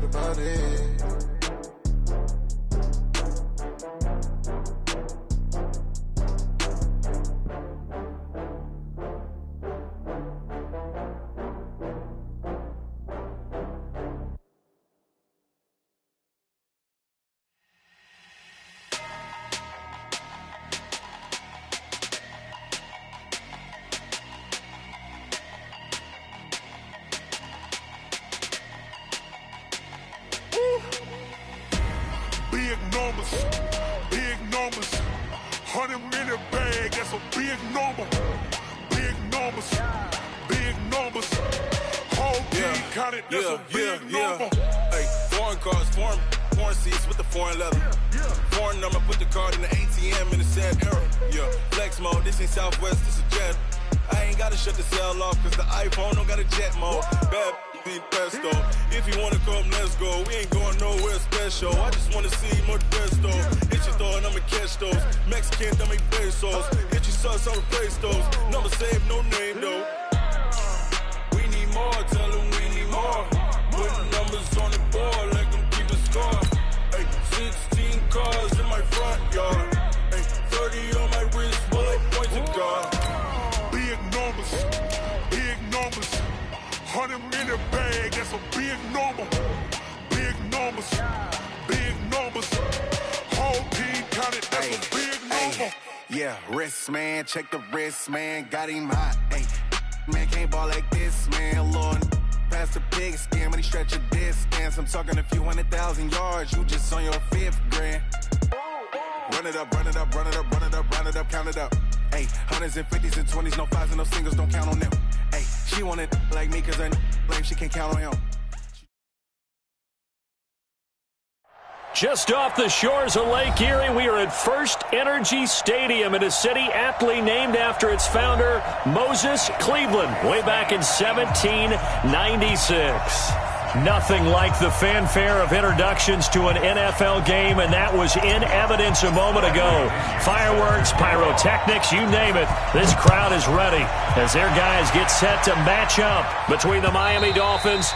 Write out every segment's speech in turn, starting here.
about it. Big numbers, 100 in the bag, that's a big number. Big numbers, whole team counted, that's a big number. Hey, foreign cars, foreign seats with the foreign leather. Foreign number, put the card in the ATM in the sad era. Yeah, flex mode, this ain't Southwest, this a jet. I ain't gotta shut the cell off, cause the iPhone don't got a jet mode. Bad be pesto. If you wanna come, let's go. We ain't going nowhere special. I just wanna see more pesto. Hit your throw and I'ma catch those. Mexican, dummy pesos. Hit your sauce, I'll replace those. Number saved, no name though. We need more, tell them we need more. Putting numbers on the board like I'm keeping score. Hey, 16 cars in my front yard. Hey, 30 on my wrist while I point to God. Big numbers, 100 in the bag, that's a big number. Big numbers, whole team counted, that's a big number. Yeah, wrist man, check the wrist man, got him hot. Hey, man can't ball like this, man. Lord, past the pig skin, but he stretch a distance. I'm talking a few 100,000 yards, you just on your 5th grand. Run it up, count it up. Hey, hundreds and 50s and 20s, no 5s and no singles, don't count on them. Hey, she want it like me, cause her blame, she can't count on him. Just off the shores of Lake Erie, we are at First Energy Stadium in a city aptly named after its founder, Moses Cleveland, way back in 1796. Nothing like the fanfare of introductions to an NFL game, and that was in evidence a moment ago. Fireworks, pyrotechnics, you name it. This crowd is ready as their guys get set to match up between the Miami Dolphins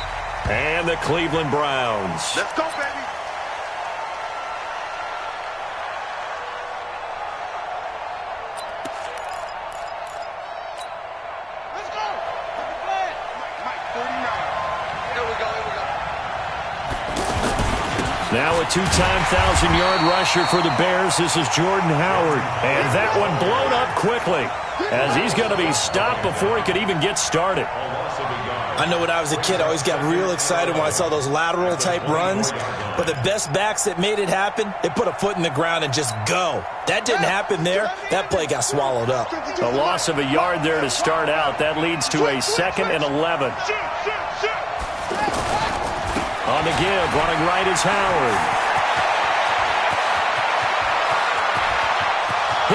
and the Cleveland Browns. Let's go, baby. Now a two-time 1,000-yard rusher for the Bears. This is Jordan Howard. And that one blown up quickly as he's going to be stopped before he could even get started. I know when I was a kid, I always got real excited when I saw those lateral-type runs. But the best backs that made it happen, they put a foot in the ground and just go. That didn't happen there. That play got swallowed up. A loss of a yard there to start out. That leads to a 2nd and 11. On the give, running right is Howard.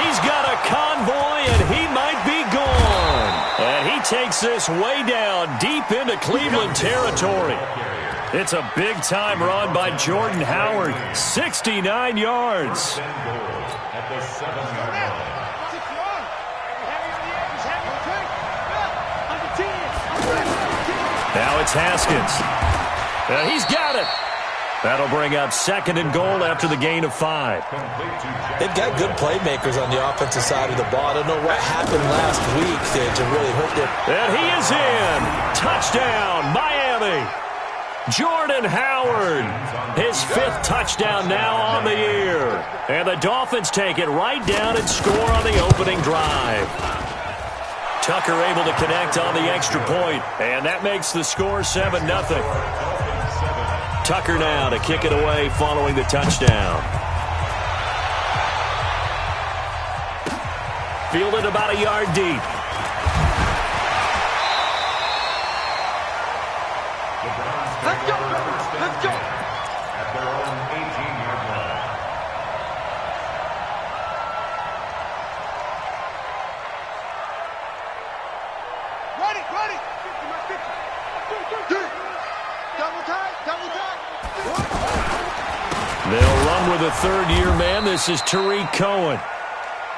He's got a convoy, and he might be gone. And he takes this way down, deep into Cleveland territory. It's a big-time run by Jordan Howard, 69 yards. Now it's Haskins. He's got it. That'll bring up 2nd and goal after the gain of 5. They've got good playmakers on the offensive side of the ball. I don't know what happened last week to really hurt them. And he is in. Touchdown, Miami. Jordan Howard, his 5th touchdown now on the year. And the Dolphins take it right down and score on the opening drive. Tucker able to connect on the extra point, and that makes the score 7-0. Tucker now to kick it away following the touchdown. Fielded about a yard deep. Let's go, let's go. At their own 18-yard line. Ready. Double time. They'll run with a third-year man. This is Tariq Cohen.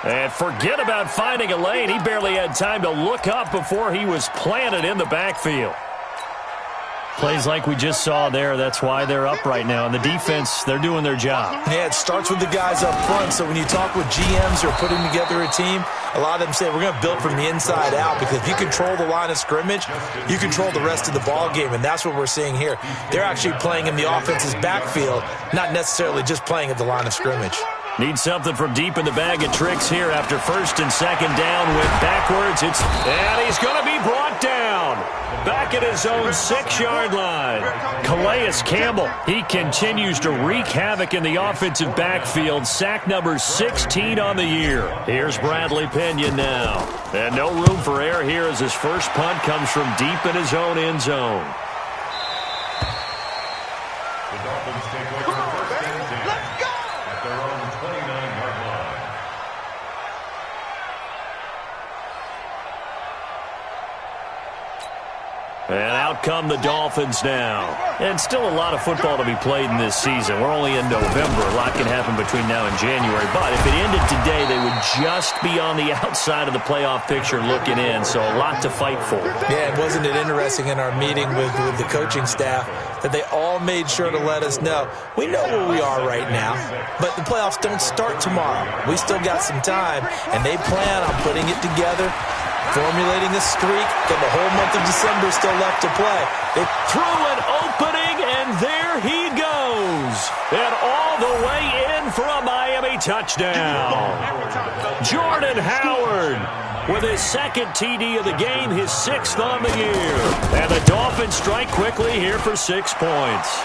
And forget about finding a lane. He barely had time to look up before he was planted in the backfield. Plays like we just saw there. That's why they're up right now. And the defense, they're doing their job. Yeah, it starts with the guys up front. So when you talk with GMs who are putting together a team, a lot of them say we're going to build from the inside out, because if you control the line of scrimmage, you control the rest of the ball game, and that's what we're seeing here. They're actually playing in the offense's backfield, not necessarily just playing at the line of scrimmage. Need something from deep in the bag of tricks here after first and second down. Went backwards. And he's going to be brought down. Back at his own 6-yard line. Calais Campbell, he continues to wreak havoc in the offensive backfield. Sack number 16 on the year. Here's Bradley Pinion now. And no room for error here as his first punt comes from deep in his own end zone. The Dolphins take over first and 10 at their own 29-yard line. And out come the Dolphins now. And still a lot of football to be played in this season. We're only in November. A lot can happen between now and January. But if it ended today, they would just be on the outside of the playoff picture looking in. So a lot to fight for. Yeah, and wasn't it interesting in our meeting with the coaching staff that they all made sure to let us know, we know where we are right now, but the playoffs don't start tomorrow. We still got some time, and they plan on putting it together, formulating a streak, got the whole month of December still left to play. They threw an opening, and there he goes. And all the way in for a Miami touchdown. Jordan Howard with his second TD of the game, his 6th on the year. And the Dolphins strike quickly here for 6 points.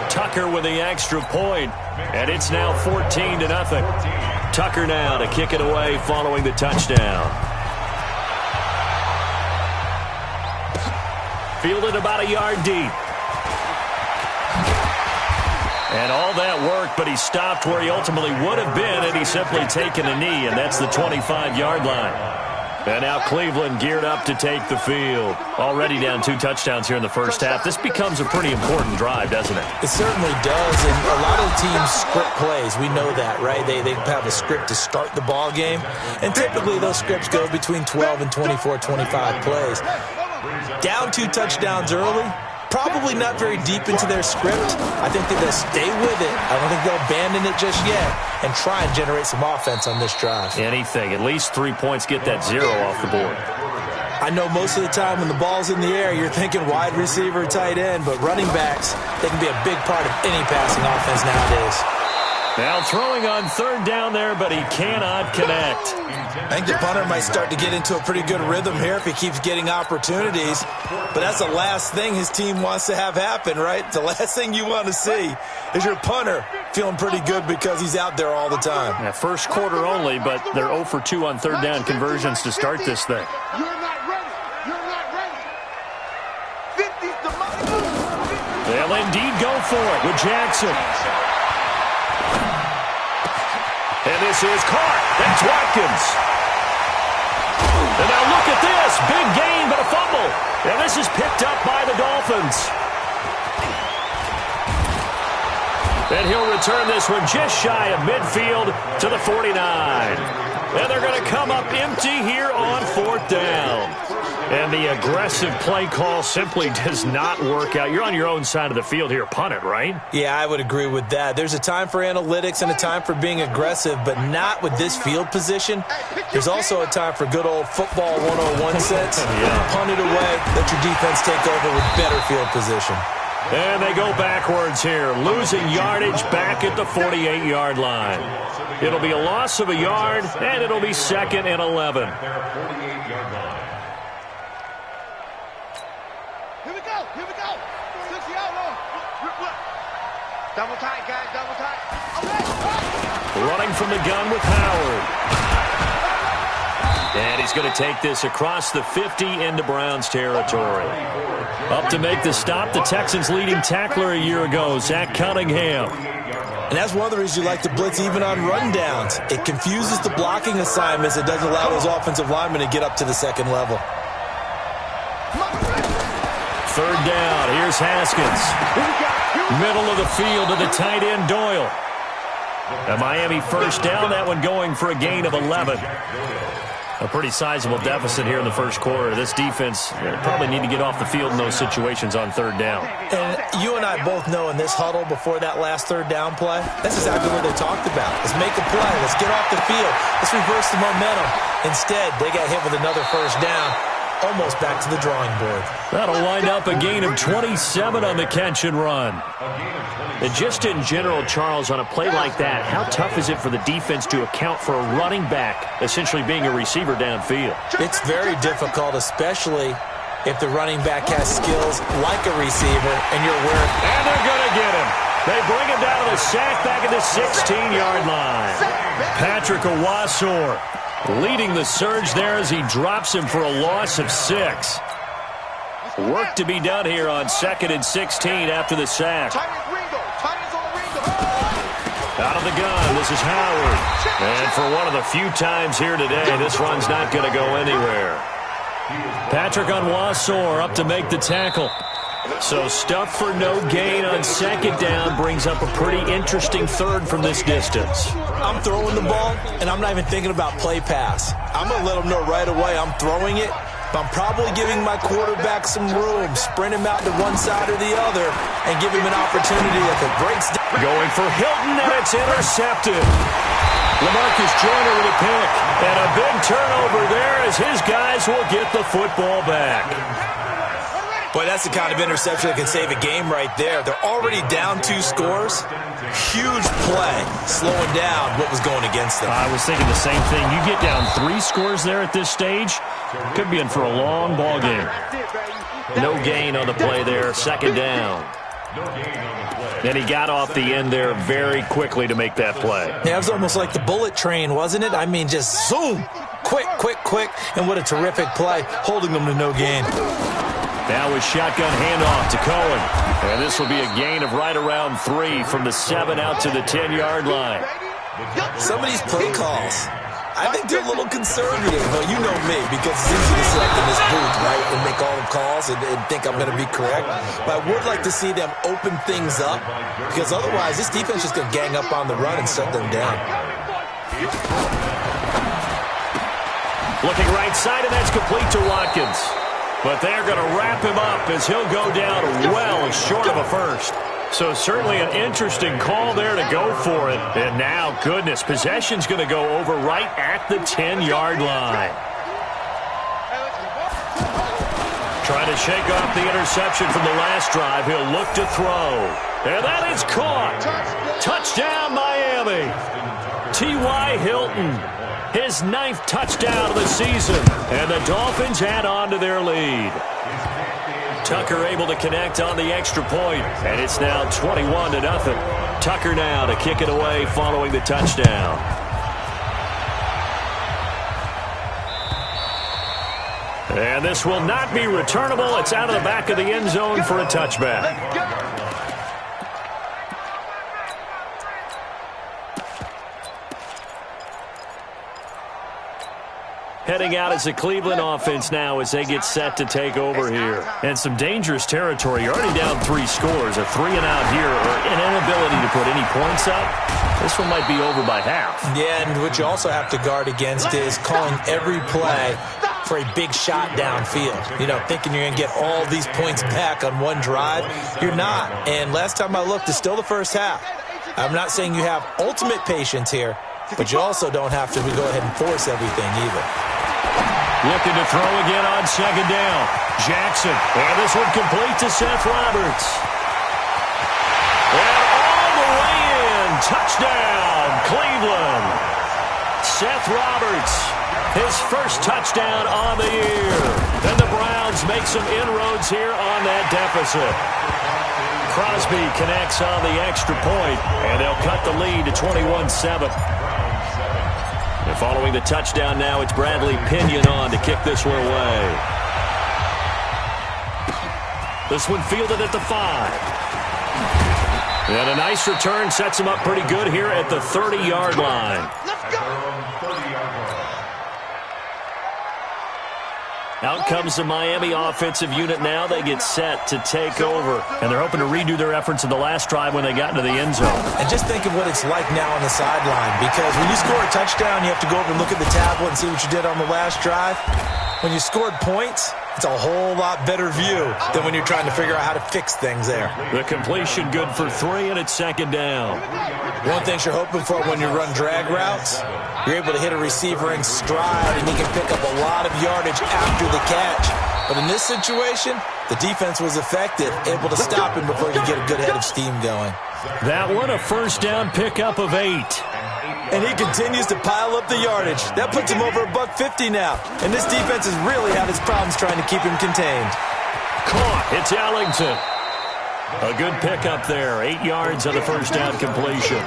Tucker with the extra point, and it's now 14-0. Tucker now to kick it away following the touchdown. Fielded about a yard deep. And all that worked, but he stopped where he ultimately would have been had he simply taken a knee, and that's the 25-yard line. And now Cleveland geared up to take the field. Already down 2 touchdowns here in the first half. This becomes a pretty important drive, doesn't it? It certainly does, and a lot of teams script plays. We know that, right? They have a script to start the ball game, and typically those scripts go between 12 and 24, 25 plays. Down 2 touchdowns early, probably not very deep into their script. I think that they'll stay with it. I don't think they'll abandon it just yet and try and generate some offense on this drive. Anything. At least 3 points, get that 0 off the board. I know most of the time when the ball's in the air, you're thinking wide receiver, tight end, but running backs, they can be a big part of any passing offense nowadays. Now throwing on 3rd down there, but he cannot connect. I think the punter might start to get into a pretty good rhythm here if he keeps getting opportunities. But that's the last thing his team wants to have happen, right? The last thing you want to see is your punter feeling pretty good because he's out there all the time. Yeah, first quarter only, but they're 0 for 2 on 3rd down conversions to start this thing. You're not ready. You're not ready. 50's the money. They'll indeed go for it with Jackson. And this is caught. That's Watkins. And now look at this. Big gain, but a fumble. And this is picked up by the Dolphins. And he'll return this one just shy of midfield to the 49. And they're going to come up empty here on 4th down. And the aggressive play call simply does not work out. You're on your own side of the field here. Punt it, right? Yeah, I would agree with that. There's a time for analytics and a time for being aggressive, but not with this field position. There's also a time for good old football 101 sense. Yeah. Punt it away. Let your defense take over with better field position. And they go backwards here, losing yardage back at the 48-yard line. It'll be a loss of a yard, and it'll be 2nd and 11. Their 48-yard line. Here we go. Here we go. 6-yard line. Double tight, guys. Double tight. Running from the gun with Howard. And he's going to take this across the 50 into Browns territory. Up to make the stop, the Texans' leading tackler a year ago, Zach Cunningham. And that's one of the reasons you like to blitz even on rundowns. It confuses the blocking assignments. It doesn't allow those offensive linemen to get up to the 2nd level. 3rd down. Here's Haskins. Middle of the field to the tight end, Doyle. A Miami 1st down. That one going for a gain of 11. A pretty sizable deficit here in the first quarter. This defense probably need to get off the field in those situations on third down. And you and I both know in this huddle before that last third down play, that's exactly what they talked about. Let's make a play. Let's get off the field. Let's reverse the momentum. Instead, they got hit with another first down. Almost back to the drawing board. That'll wind up a gain of 27 on the catch and run. And just in general, Charles, on a play like that, how tough is it for the defense to account for a running back essentially being a receiver downfield? It's very difficult, especially if the running back has skills like a receiver and you're aware. And they're going to get him. They bring him down to the sack back at the 16-yard line. Patrick Owasor leading the surge there as he drops him for a loss of 6. Work to be done here on 2nd and 16 after the sack. Out of the gun, this is Howard. And for one of the few times here today, this run's not going to go anywhere. Patrick Owasor up to make the tackle. So stuff for no gain on 2nd down brings up a pretty interesting third from this distance. I'm throwing the ball, and I'm not even thinking about play pass. I'm going to let them know right away I'm throwing it, but I'm probably giving my quarterback some room, sprint him out to one side or the other, and give him an opportunity if it breaks down. Going for Hilton, and it's intercepted. LaMarcus Joyner with a pick, and a big turnover there as his guys will get the football back. Boy, that's the kind of interception that can save a game right there. They're already down 2 scores. Huge play, slowing down what was going against them. I was thinking the same thing. You get down 3 scores there at this stage, could be in for a long ball game. No gain on the play there, 2nd down. And he got off the end there very quickly to make that play. Yeah, it was almost like the bullet train, wasn't it? I mean, just zoom, quick, quick, quick, and what a terrific play, holding them to no gain. Now with shotgun handoff to Cohen. And this will be a gain of right around 3 from the 7 out to the 10-yard line. Some of these play calls, I think they're a little conservative. But you know me, because it's easy to sit up in this booth, right, and make all the calls and think I'm going to be correct. But I would like to see them open things up, because otherwise this defense is going to gang up on the run and shut them down. Looking right side, and that's complete to Watkins. But they're going to wrap him up as he'll go down well short of a first. So certainly an interesting call there to go for it. And now, goodness, possession's going to go over right at the 10-yard line. Trying to shake off the interception from the last drive. He'll look to throw. And that is caught. Touchdown, Miami. T.Y. Hilton. His 9th touchdown of the season. And the Dolphins add on to their lead. Tucker able to connect on the extra point. And it's now 21-0. Tucker now to kick it away following the touchdown. And this will not be returnable. It's out of the back of the end zone for a touchback. Heading out as a Cleveland offense now as they get set to take over here. And some dangerous territory. You're already down 3 scores. A 3-and-out here or an inability to put any points up. This one might be over by half. Yeah, and what you also have to guard against is calling every play for a big shot downfield. You know, thinking you're going to get all these points back on one drive. You're not. And last time I looked, it's still the first half. I'm not saying you have ultimate patience here, but you also don't have to go ahead and force everything either. Looking to throw again on 2nd down. Jackson. And this one complete to Seth Roberts. And all the way in. Touchdown, Cleveland. Seth Roberts. His first touchdown on the year. And the Browns make some inroads here on that deficit. Crosby connects on the extra point, and they'll cut the lead to 21-7. And following the touchdown now, it's Bradley Pinion on to kick this one away. This one fielded at the 5. And a nice return sets him up pretty good here at the 30-yard line. Out comes the Miami offensive unit now. They get set to take over. And they're hoping to redo their efforts in the last drive when they got into the end zone. And just think of what it's like now on the sideline. Because when you score a touchdown, you have to go over and look at the tablet and see what you did on the last drive. When you scored points, it's a whole lot better view than when you're trying to figure out how to fix things there. The completion good for 3, and it's second down. One thing you're hoping for when you run drag routes, you're able to hit a receiver in stride, and he can pick up a lot of yardage after the catch. But in this situation, the defense was effective, able to stop him before he could get a good head of steam going. That one, a first down pickup of 8. And he continues to pile up the yardage. That puts him over $150 now. And this defense has really had its problems trying to keep him contained. Caught. It's Ellington. A good pickup there. 8 yards on the first down completion.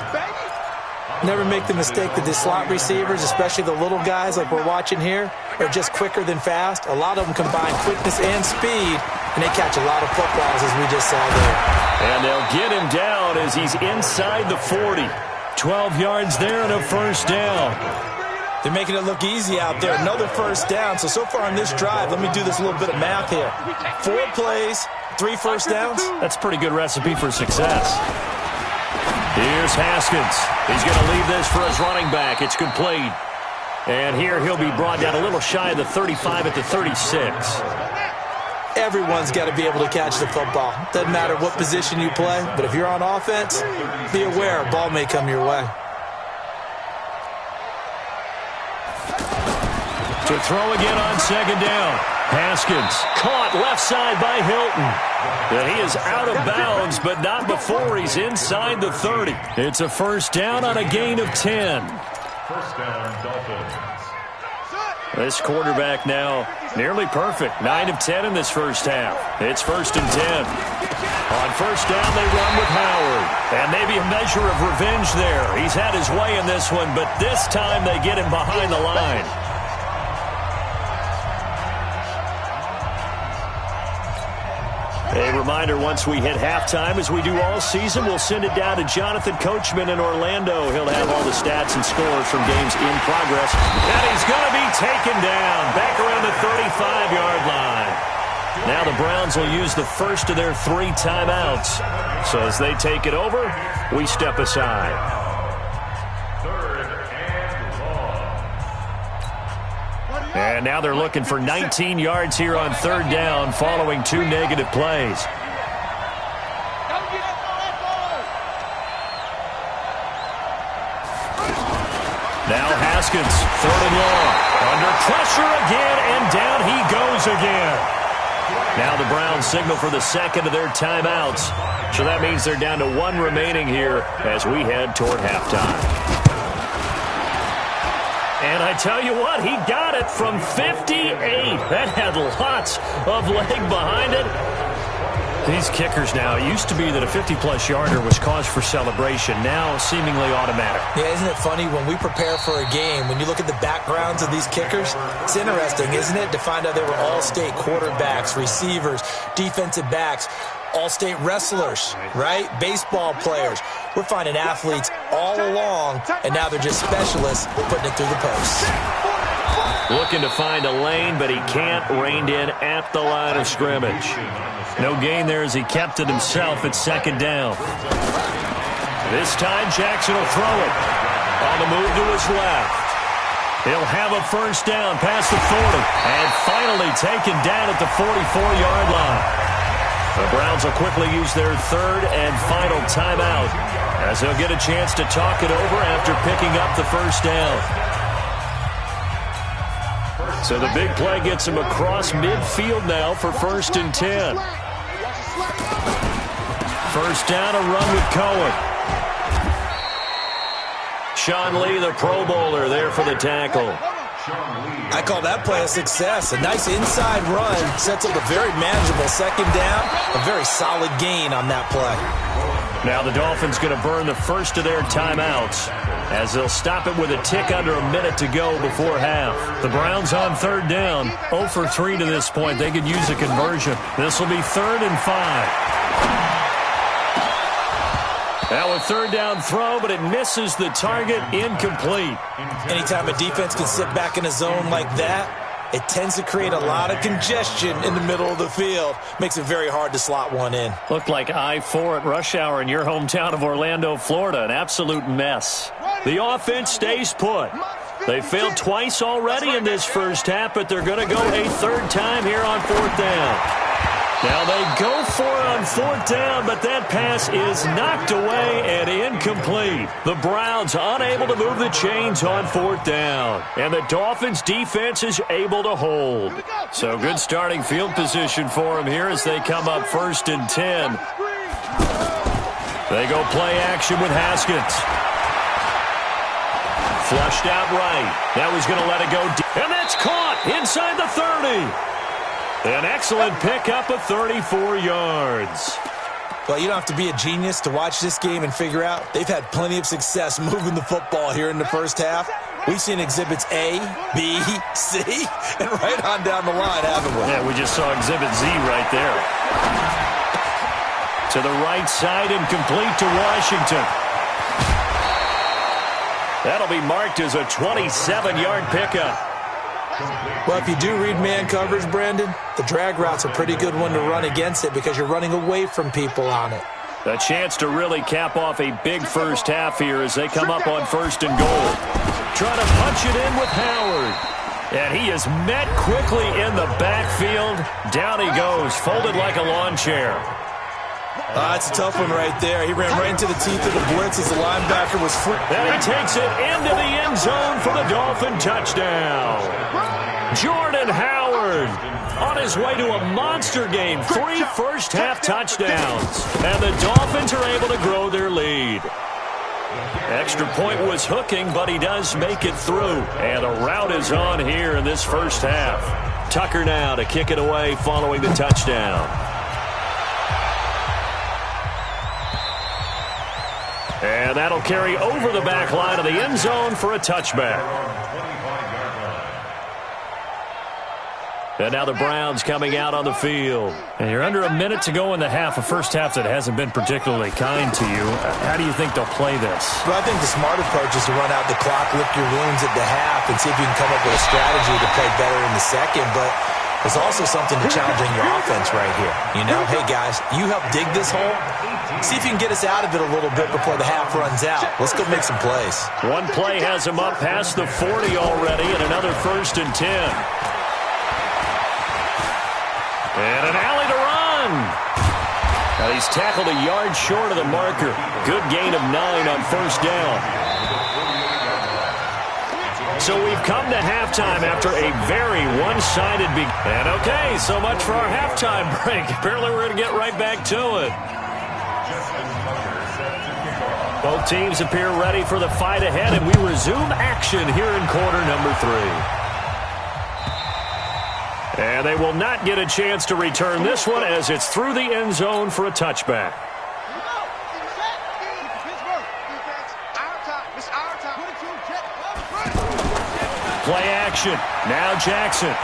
Never make the mistake that the slot receivers, especially the little guys like we're watching here, are just quicker than fast. A lot of them combine quickness and speed, and they catch a lot of footballs, as we just saw there. And they'll get him down as he's inside the 40. 12 yards there and a first down. They're making it look easy out there. Another first down. So far on this drive, let me do this little bit of math here. 4 plays, 3 first downs. That's a pretty good recipe for success. Here's Haskins. He's going to leave this for his running back. It's complete. And here he'll be brought down a little shy of the 35 at the 36. Everyone's got to be able to catch the football. Doesn't matter what position you play, but if you're on offense, be aware a ball may come your way. To throw again on second down. Haskins caught left side by Hilton. And he is out of bounds, but not before he's inside the 30. It's a first down on a gain of 10. First down, Dolphins. This quarterback now nearly perfect. 9 of 10 in this first half. It's first and 10. On first down, they run with Howard. And maybe a measure of revenge there. He's had his way in this one, but this time they get him behind the line. A reminder, once we hit halftime, as we do all season, we'll send it down to Jonathan Coachman in Orlando. He'll have all the stats and scores from games in progress. And he's going to be taken down back around the 35-yard line. Now the Browns will use the first of their 3 timeouts. So as they take it over, we step aside. And now they're looking for 19 yards here on third down following 2 negative plays. Now Haskins, 3rd and long. Under pressure again, and down he goes again. Now the Browns signal for the second of their timeouts. So that means they're down to 1 remaining here as we head toward halftime. And I tell you what, he got it from 58. That had lots of leg behind it. These kickers now, it used to be that a 50-plus yarder was cause for celebration. Now seemingly automatic. Yeah, isn't it funny when we prepare for a game, when you look at the backgrounds of these kickers, it's interesting, isn't it, to find out they were all-state quarterbacks, receivers, defensive backs, all-state wrestlers, right? Baseball players. We're finding athletes all along, and now they're just specialists putting it through the posts. Looking to find a lane, but he can't. Reined in at the line of scrimmage. No gain there as he kept it himself at second down. This time Jackson will throw it. On the move to his left. He'll have a first down past the 40. And finally taken down at the 44-yard line. The Browns will quickly use their 3rd and final timeout as they'll get a chance to talk it over after picking up the first down. So the big play gets him across midfield now for 1st and 10. First down, a run with Cohen. Sean Lee, the Pro Bowler, there for the tackle. I call that play a success. A nice inside run sets up a very manageable second down. A very solid gain on that play. Now the Dolphins going to burn the first of their timeouts as they'll stop it with a tick under a minute to go before half. The Browns on 3rd down, 0 for 3 to this point. They could use a conversion. This will be 3rd and 5. Now a 3rd down throw, but it misses the target, incomplete. Anytime a defense can sit back in a zone like that, it tends to create a lot of congestion in the middle of the field. Makes it very hard to slot one in. Looked like I-4 at rush hour in your hometown of Orlando, Florida. An absolute mess. The offense stays put. They failed twice already in this first half, but they're going to go a third time here on fourth down. Now they go for it on fourth down, but that pass is knocked away and incomplete. The Browns unable to move the chains on fourth down, and the Dolphins defense is able to hold. So good starting field position for them here as they come up 1st and 10. They go play action with Haskins. Flushed out right. Now he's going to let it go deep. And that's caught inside the 30. An excellent pickup of 34 yards. Well, you don't have to be a genius to watch this game and figure out they've had plenty of success moving the football here in the first half. We've seen exhibits A, B, C, and right on down the line, haven't we? Yeah, we just saw exhibit Z right there. To the right side and complete to Washington. That'll be marked as a 27-yard pickup. Well, if you do read man coverage, Brandon, the drag route's a pretty good one to run against it because you're running away from people on it. A chance to really cap off a big first half here as they come up on 1st and goal. Trying to punch it in with Howard. And he is met quickly in the backfield. Down he goes, folded like a lawn chair. That's a tough one right there. He ran right into the teeth of the blitz as the linebacker was free. And he takes it into the end zone for the Dolphin touchdown. Jordan Howard on his way to a monster game. 3 first-half touchdowns. And the Dolphins are able to grow their lead. Extra point was hooking, but he does make it through. And a rout is on here in this first half. Tucker now to kick it away following the touchdown. And that'll carry over the back line of the end zone for a touchback. And now the Browns coming out on the field. And you're under a minute to go in the half, a first half that hasn't been particularly kind to you. How do you think they'll play this? Well, I think the smart approach is to run out the clock, lick your wounds at the half, and see if you can come up with a strategy to play better in the second. But there's also something to challenging your offense right here. You know, hey, guys, you help dig this hole. See if you can get us out of it a little bit before the half runs out. Let's go make some plays. One play has him up past the 40 already, and another 1st and 10. And an alley to run. Now he's tackled a yard short of the marker. Good gain of 9 on 1st down. So we've come to halftime after a very one-sided And okay, so much for our halftime break. Apparently we're going to get right back to it. Both teams appear ready for the fight ahead, and we resume action here in quarter number 3. And they will not get a chance to return this one as it's through the end zone for a touchback. Play action. Now Jackson.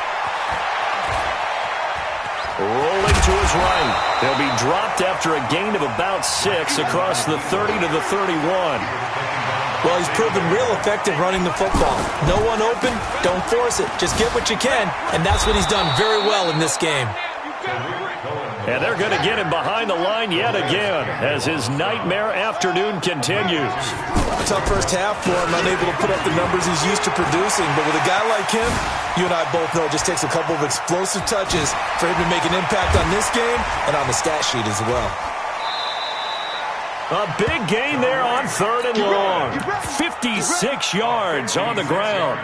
Rolling to his right. They'll be dropped after a gain of about 6 across the 30 to the 31. Well, he's proven real effective running the football. No one open, don't force it. Just get what you can, and that's what he's done very well in this game. And they're going to get him behind the line yet again as his nightmare afternoon continues. Tough first half for him, unable to put up the numbers he's used to producing. But with a guy like him, you and I both know it just takes a couple of explosive touches for him to make an impact on this game and on the stat sheet as well. A big gain there on 3rd and long. 56 yards on the ground.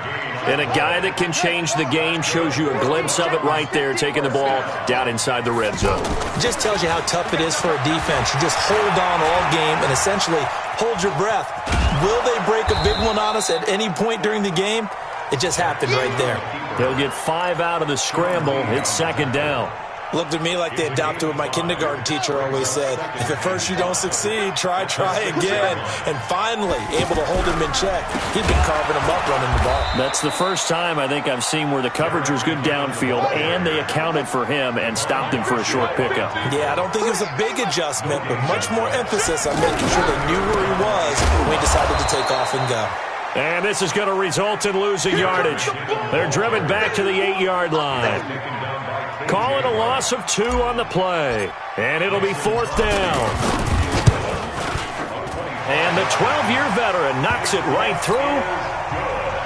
And a guy that can change the game shows you a glimpse of it right there, taking the ball down inside the red zone. It just tells you how tough it is for a defense. You just hold on all game and essentially hold your breath. Will they break a big one on us at any point during the game? It just happened right there. They'll get 5 out of the scramble. It's 2nd down. Looked at me like they adopted what my kindergarten teacher always said. If at first you don't succeed, try again. And finally, able to hold him in check. He'd been carving him up running the ball. That's the first time I think I've seen where the coverage was good downfield and they accounted for him and stopped him for a short pickup. Yeah, I don't think it was a big adjustment, but much more emphasis on making sure they knew where he was when he decided to take off and go. And this is going to result in losing yardage. They're driven back to the 8-yard line. Call it a loss of 2 on the play. And it'll be 4th down. And the 12-year veteran knocks it right through.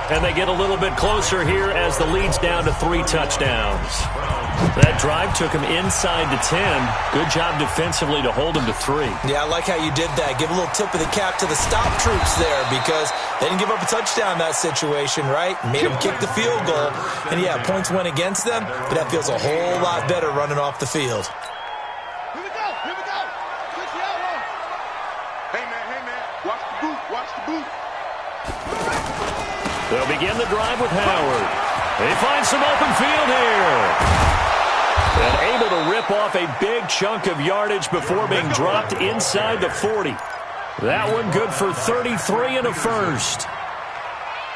And they get a little bit closer here as the lead's down to 3 touchdowns. That drive took him inside to 10. Good job defensively to hold him to 3. Yeah, I like how you did that. Give a little tip of the cap to the stop troops there because they didn't give up a touchdown in that situation, right? Made them kick the field goal. And, yeah, points went against them, but that feels a whole lot better running off the field. Here we go. Switch the outlaw. Hey, man. Watch the boot. They'll begin the drive with Howard. He finds some open field here. And able to rip off a big chunk of yardage before being dropped inside the 40. That one good for 33 and a first.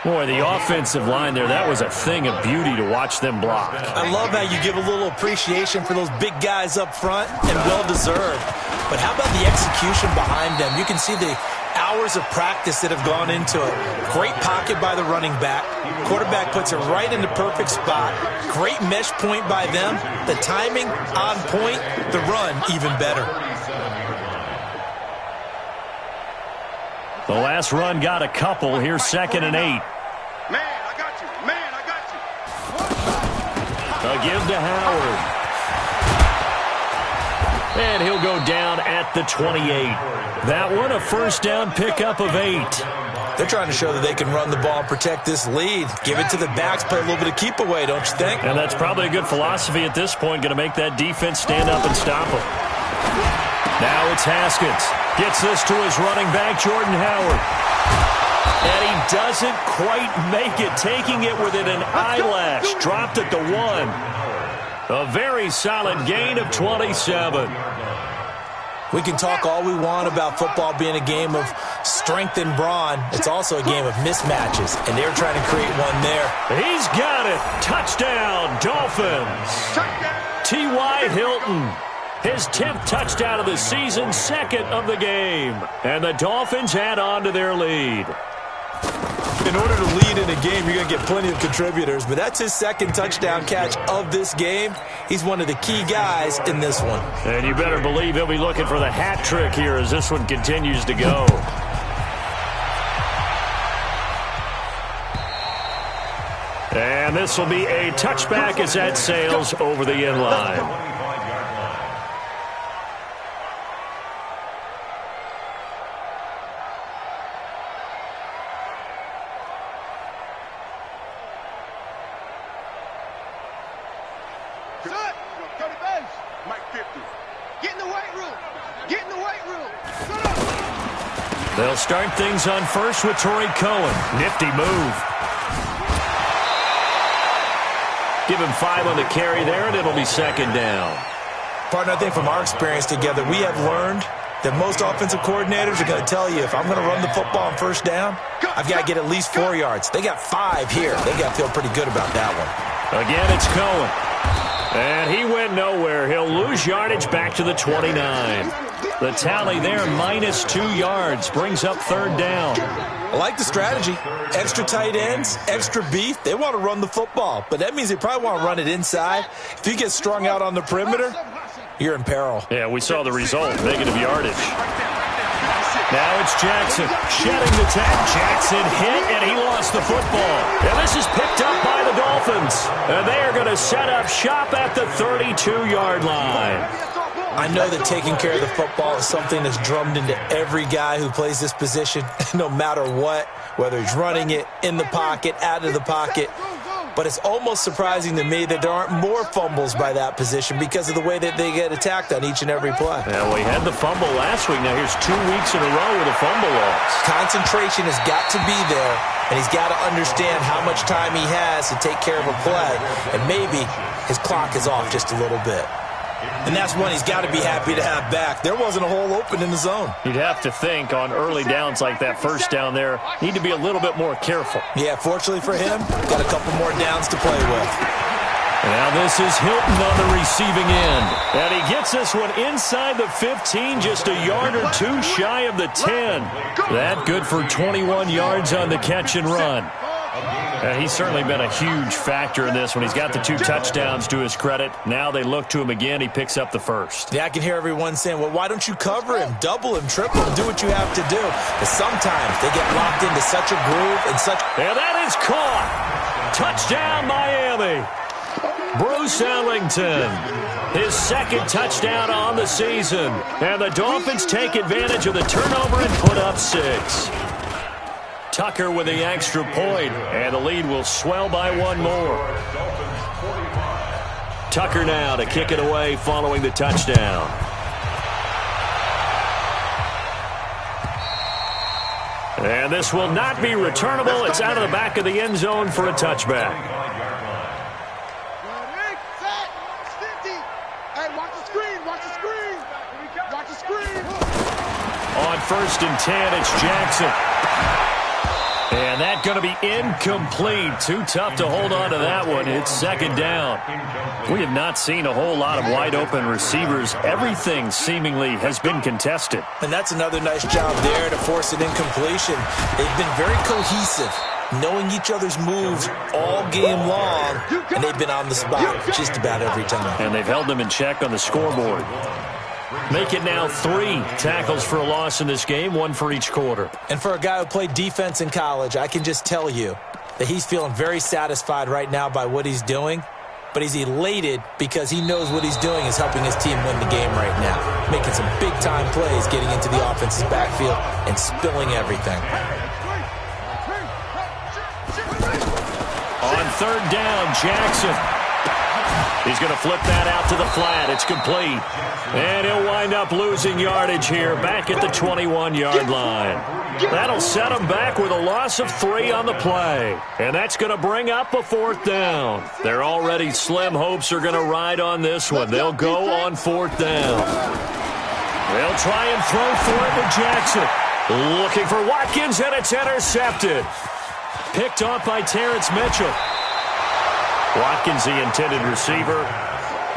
Boy, the offensive line there, that was a thing of beauty to watch them block. I love how you give a little appreciation for those big guys up front, and well-deserved. But how about the execution behind them? You can see the hours of practice that have gone into it. Great pocket by the running back. Quarterback puts it right in the perfect spot. Great mesh point by them. The timing on point. The run even better. The last run got a couple. Here's 2nd and 8. Man, I got you. A give to Howard. And he'll go down at the 28. That one, a first down pickup of 8. They're trying to show that they can run the ball and protect this lead. Give it to the backs, play a little bit of keep away, don't you think? And that's probably a good philosophy at this point, going to make that defense stand up and stop them. Now it's Haskins. Gets this to his running back, Jordan Howard. And he doesn't quite make it, taking it within an eyelash. Dropped at the 1. A very solid gain of 27. We can talk all we want about football being a game of strength and brawn. It's also a game of mismatches, and they're trying to create one there. He's got it. Touchdown, Dolphins. T.Y. Hilton. His 10th touchdown of the season, 2nd of the game. And the Dolphins add on to their lead. In order to lead in a game, you're going to get plenty of contributors, but that's his 2nd touchdown catch of this game. He's one of the key guys in this one. And you better believe he'll be looking for the hat trick here as this one continues to go. And this will be a touchback as that sails over the end line. They'll start things on first with Torrey Cohen. Nifty move. Give him 5 on the carry there, and it'll be 2nd down. Partner, I think from our experience together, we have learned that most offensive coordinators are going to tell you, if I'm going to run the football on first down, I've got to get at least 4 yards. They got 5 here. They got to feel pretty good about that one. Again, it's Cohen. And he went nowhere. He'll lose yardage back to the 29. The tally there, minus 2 yards, brings up 3rd down. I like the strategy. Extra tight ends, extra beef. They want to run the football, but that means they probably want to run it inside. If you get strung out on the perimeter, you're in peril. Yeah, we saw the result, negative yardage. Now it's Jackson shedding the tag. Jackson hit, and he lost the football. And this is picked up by the Dolphins. And they are going to set up shop at the 32-yard line. I know that taking care of the football is something that's drummed into every guy who plays this position, no matter what, whether he's running it, in the pocket, out of the pocket. But it's almost surprising to me that there aren't more fumbles by that position because of the way that they get attacked on each and every play. Yeah, we had the fumble last week. Now here's 2 weeks in a row with a fumble loss. Concentration has got to be there, and he's got to understand how much time he has to take care of a play. And maybe his clock is off just a little bit. And that's one he's got to be happy to have back. There wasn't a hole open in the zone. You'd have to think on early downs like that first down there, need to be a little bit more careful. Yeah, fortunately for him, got a couple more downs to play with. Now this is Hilton on the receiving end. And he gets this one inside the 15, just a yard or two shy of the 10. That good for 21 yards on the catch and run. He's certainly been a huge factor in this one. He's got the 2 touchdowns to his credit. Now they look to him again. He picks up the first. Yeah, I can hear everyone saying, well, why don't you cover him, double him, triple him, do what you have to do. But sometimes they get locked into such a groove and such... And that is caught. Touchdown, Miami. Bruce Ellington, his second touchdown on the season. And the Dolphins take advantage of the turnover and put up 6. Tucker with the extra point, and the lead will swell by 1 more. Tucker now to kick it away following the touchdown. And this will not be returnable. It's out of the back of the end zone for a touchback. On 1st and 10, it's Jackson. And that's going to be incomplete. Too tough to hold on to that one. It's 2nd down. We have not seen a whole lot of wide-open receivers. Everything seemingly has been contested. And that's another nice job there to force an incompletion. They've been very cohesive, knowing each other's moves all game long, and they've been on the spot just about every time. And they've held them in check on the scoreboard. Make it now 3 tackles for a loss in this game, 1 for each quarter. And for a guy who played defense in college, I can just tell you that he's feeling very satisfied right now by what he's doing. But he's elated because he knows what he's doing is helping his team win the game right now. Making some big-time plays, getting into the offense's backfield, and spilling everything. On 3rd down, Jackson. He's going to flip that out to the flat. It's complete. And he'll wind up losing yardage here back at the 21-yard line. That'll set him back with a loss of 3 on the play. And that's going to bring up a 4th down. Their already slim hopes are going to ride on this one. They'll go on 4th down. They'll try and throw for it with Jackson. Looking for Watkins, and it's intercepted. Picked off by Terrence Mitchell. Watkins, the intended receiver.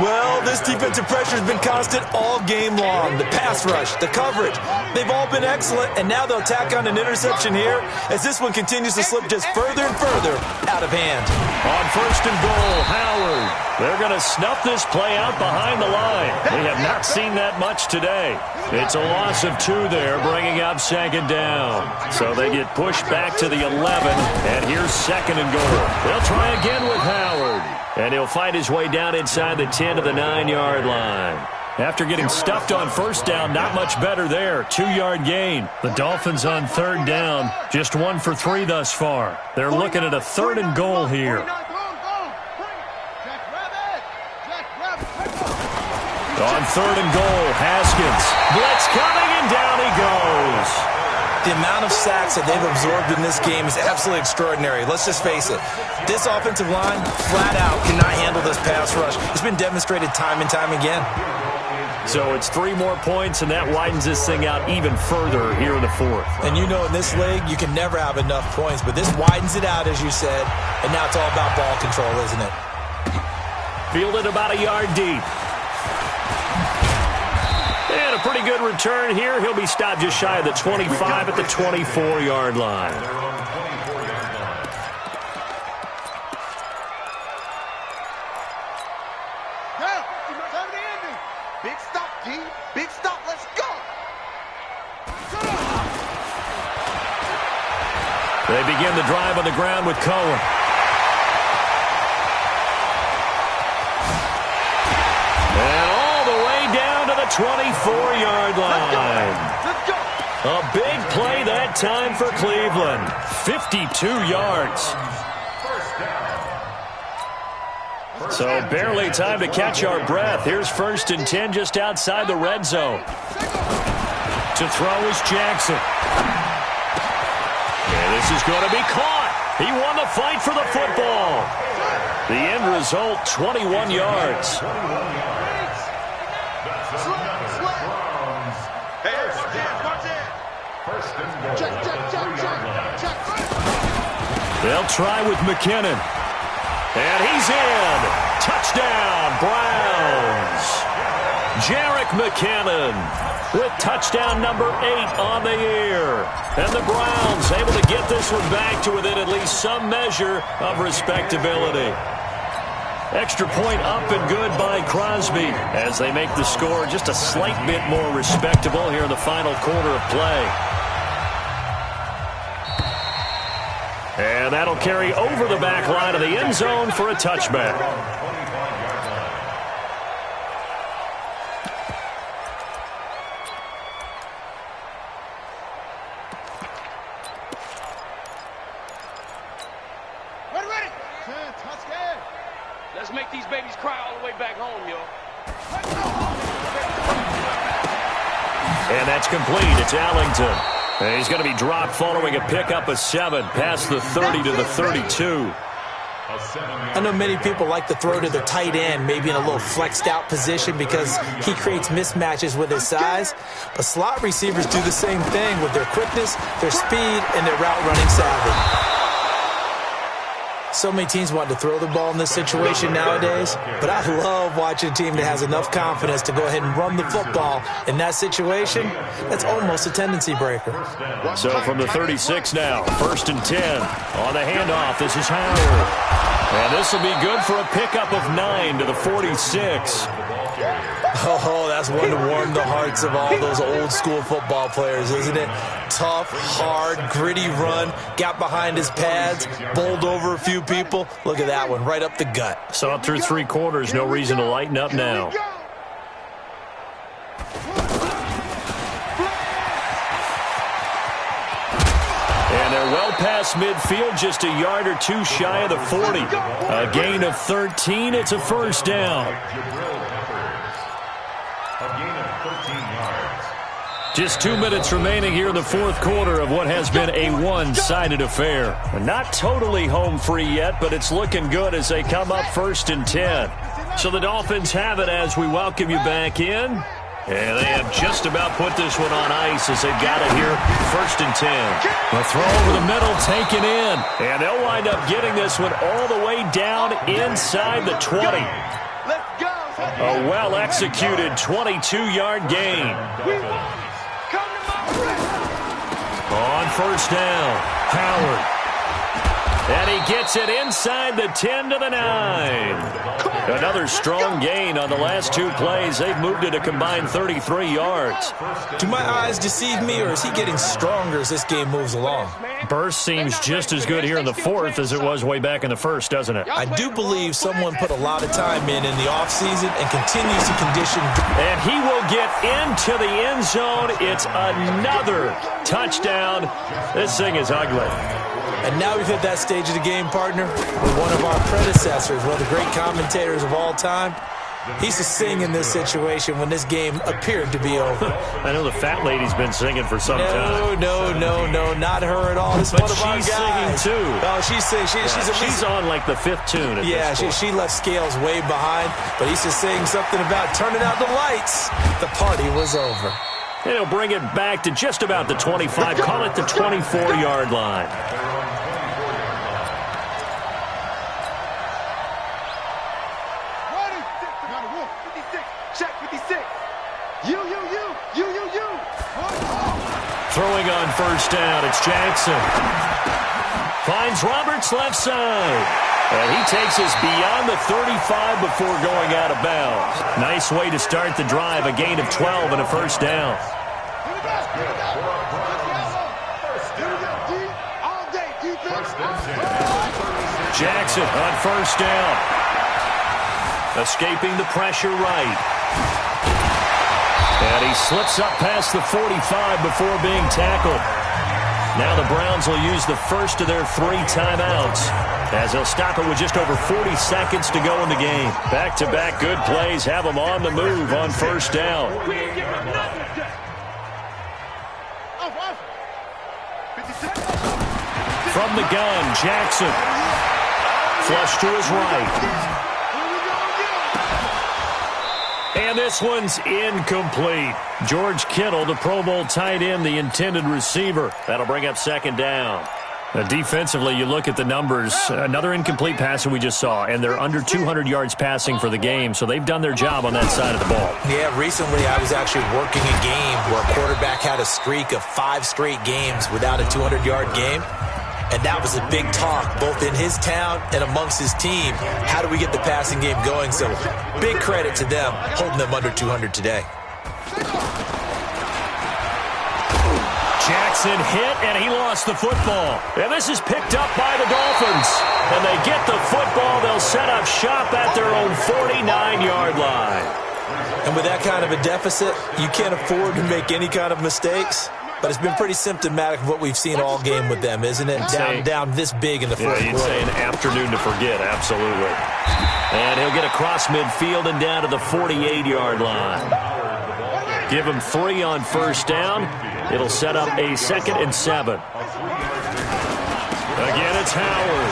Well, this defensive pressure has been constant all game long. The pass rush, the coverage, they've all been excellent, and now they'll tack on an interception here as this one continues to slip just further and further out of hand. On 1st and goal, Howard. They're going to snuff this play out behind the line. We have not seen that much today. It's a loss of 2 there, bringing up 2nd down. So they get pushed back to the 11, and here's 2nd and goal. They'll try again with Howard. And he'll fight his way down inside the 10 to the 9-yard line. After getting stuffed on 1st down, not much better there. 2-yard gain. The Dolphins on 3rd down, just 1 for 3 thus far. They're looking at a 3rd and goal here. On 3rd and goal, Haskins. Blitz coming, and down he goes. The amount of sacks that they've absorbed in this game is absolutely extraordinary. Let's just face it. This offensive line, flat out, cannot handle this pass rush. It's been demonstrated time and time again. So it's 3 more points, and that widens this thing out even further here in the 4th. And you know in this league, you can never have enough points, but this widens it out, as you said, and now it's all about ball control, isn't it? Fielded about a yard deep. And a pretty good return here. He'll be stopped just shy of the 25 at the 24-yard line. Big stop, D. Big stop. Let's go. They begin the drive on the ground with Cohen. And all the way down to the 24-yard line. Let's go. A big play that time for Cleveland. 52 yards. So barely time to catch our breath. Here's 1st and 10 just outside the red zone. To throw is Jackson. And this is going to be caught. He won the fight for the football. The end result, 21 yards. They'll try with McKinnon. And he's in. McKinnon with touchdown number 8 on the year. And the Browns able to get this one back to within at least some measure of respectability. Extra point up and good by Crosby as they make the score just a slight bit more respectable here in the final quarter of play. And that'll carry over the back line of the end zone for a touchback. Let's make these babies cry all the way back home, yo. And that's complete. It's Allington. And he's going to be dropped following a pickup of 7 past the 30 to the 32. I know many people like to throw to their tight end, maybe in a little flexed out position because he creates mismatches with his size. But slot receivers do the same thing with their quickness, their speed, and their route running savvy. So many teams want to throw the ball in this situation nowadays, but I love watching a team that has enough confidence to go ahead and run the football. In that situation, that's almost a tendency breaker. So from the 36 now, 1st and 10. On the handoff, this is Howard. And this will be good for a pickup of 9 to the 46. Oh, that's one to warm the hearts of all those old school football players, isn't it? Tough, hard, gritty run, got behind his pads, bowled over a few people. Look at that one, right up the gut. Saw it through 3 quarters, no reason to lighten up now. And they're well past midfield, just a yard or 2 shy of the 40. A gain of 13, it's a first down. Just 2 minutes remaining here in the 4th quarter of what has been a one-sided affair. Not totally home free yet, but it's looking good as they come up 1st and 10. So the Dolphins have it as we welcome you back in. And they have just about put this one on ice as they've got it here 1st and 10. The throw over the middle taken in. And they'll wind up getting this one all the way down inside the 20. A well-executed 22-yard gain. On 1st down, Howard. And he gets it inside the 10 to the 9. Another strong gain on the last 2 plays. They've moved it a combined 33 yards. Do my eyes deceive me, or is he getting stronger as this game moves along? Burst seems just as good here in the 4th as it was way back in the 1st, doesn't it? I do believe someone put a lot of time in the offseason and continues to condition. And he will get into the end zone. It's another touchdown. This thing is ugly. And now we've hit that stage of the game, partner, where one of our predecessors, one of the great commentators of all time, he used to sing in this situation when this game appeared to be over. I know the fat lady's been singing for some time. No, not her at all. This is one of our guys. She's singing too. Oh, she's singing. She's on like the 5th tune. She left Scales way behind, but he used to sing something about turning out the lights. The party was over. And he'll bring it back to just about the 25. Call it the 24-yard line. Throwing on 1st down, it's Jackson. Finds Roberts left side. And he takes us beyond the 35 before going out of bounds. Nice way to start the drive, a gain of 12 and a 1st down. Jackson on 1st down. Escaping the pressure right. And he slips up past the 45 before being tackled. Now the Browns will use the first of their 3 timeouts as they'll stop it with just over 40 seconds to go in the game. Back-to-back good plays have them on the move on 1st down. From the gun, Jackson. Flush to his right. And this one's incomplete. George Kittle, the Pro Bowl tight end, the intended receiver. That'll bring up 2nd down. Defensively, you look at the numbers. Another incomplete pass that we just saw, and they're under 200 yards passing for the game, so they've done their job on that side of the ball. Yeah, recently I was actually working a game where a quarterback had a streak of 5 straight games without a 200-yard game, and that was a big talk, both in his town and amongst his team. How do we get the passing game going? So big credit to them, holding them under 200 today. Jackson hit, and he lost the football. And this is picked up by the Dolphins. And they get the football. They'll set up shop at their own 49-yard line. And with that kind of a deficit, you can't afford to make any kind of mistakes. But it's been pretty symptomatic of what we've seen all game with them, isn't it? Down this big in the fourth quarter. You'd say an afternoon to forget, absolutely. And he'll get across midfield and down to the 48-yard line. Give him 3 on first down. It'll set up a 2nd and 7. Again, it's Howard.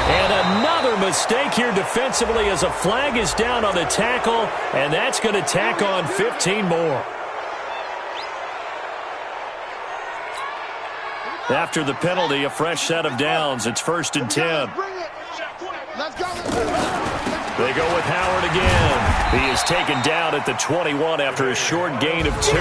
And another mistake here defensively as a flag is down on the tackle, and that's going to tack on 15 more. After the penalty, a fresh set of downs. It's 1st and 10. They go with Howard again. He is taken down at the 21 after a short gain of 2.